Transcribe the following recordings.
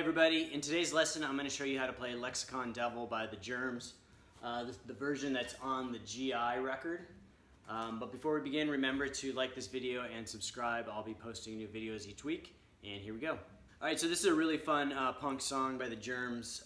Hi everybody, in today's lesson I'm going to show you how to play Lexicon Devil by the Germs, the version that's on the GI record. But before we begin, remember to like this video and subscribe. I'll be posting new videos each week, and here we go. Alright, so this is a really fun punk song by the Germs.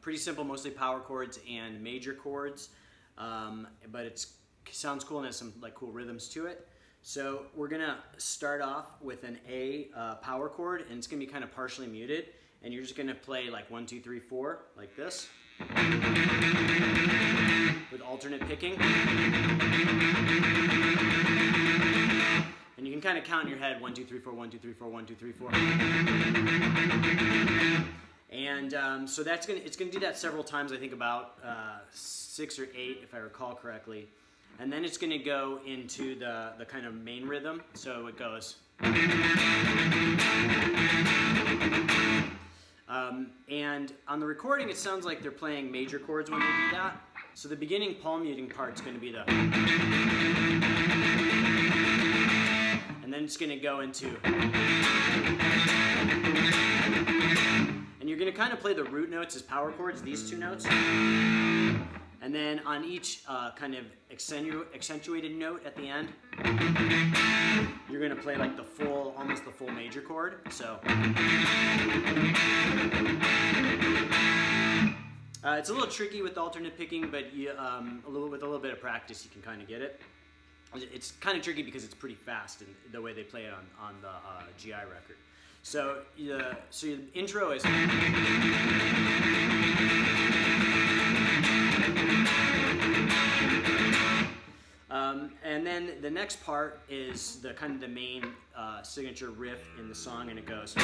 Pretty simple, mostly power chords and major chords, but it sounds cool and has some cool rhythms to it. So we're going to start off with an A power chord, and it's going to be kind of partially muted. And you're just going to play like 1, 2, 3, 4, like this, with alternate picking. And you can kind of count in your head 1, 2, 3, 4, 1, 2, 3, 4, 1, 2, 3, 4. And so it's going to do that several times, I think about 6 or 8 if I recall correctly. And then it's going to go into the kind of main rhythm. So it goes. And on the recording, it sounds like they're playing major chords when they do that. So the beginning palm muting part is going to be the, and then it's going to go into, and you're going to kind of play the root notes as power chords, these two notes. And then on each kind of accentuated note at the end, you're going to play like the full, almost the full major chord. So it's a little tricky with alternate picking, but with a little bit of practice, you can kind of get it. It's kind of tricky because it's pretty fast in the way they play it on the GI record. So your intro is. And then the next part is the kind of the main signature riff in the song, and it goes.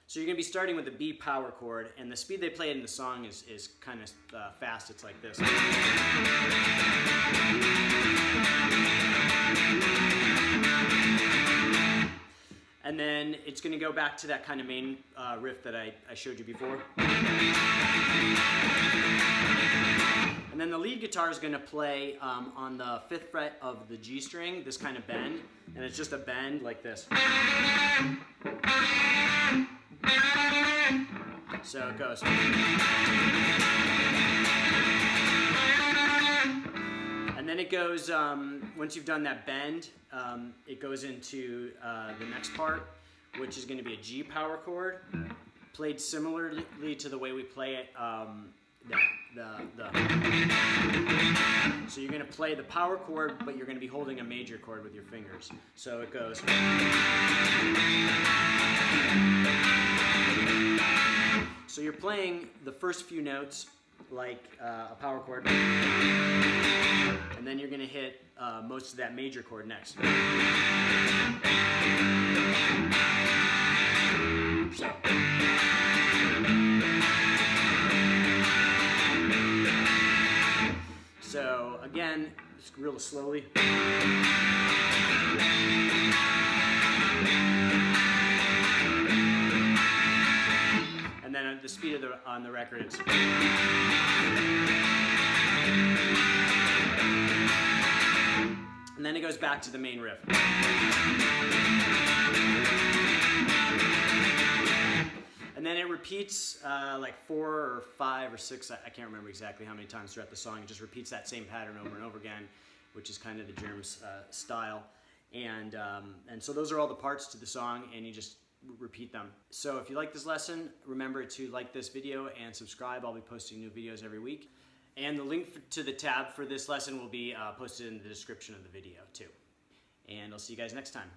So you're going to be starting with a B power chord, and the speed they play it in the song is kind of fast. It's like this. And then it's going to go back to that kind of main riff that I showed you before. And then the lead guitar is going to play on the 5th fret of the G string, this kind of bend. And it's just a bend like this. So it goes. And then it goes, once you've done that bend, it goes into the next part, which is going to be a G power chord, played similarly to the way we play it. So you're going to play the power chord, but you're going to be holding a major chord with your fingers. So it goes. So you're playing the first few notes like a power chord, and then you're going to hit most of that major chord next. So again, just real slowly. And then at the speed on the record, it's. And then it goes back to the main riff. And then it repeats like 4 or 5 or 6, I can't remember exactly how many times throughout the song. It just repeats that same pattern over and over again, which is kind of the Germs style. And so those are all the parts to the song, and you just repeat them. So if you like this lesson, remember to like this video and subscribe. I'll be posting new videos every week. And the link to the tab for this lesson will be posted in the description of the video too. And I'll see you guys next time.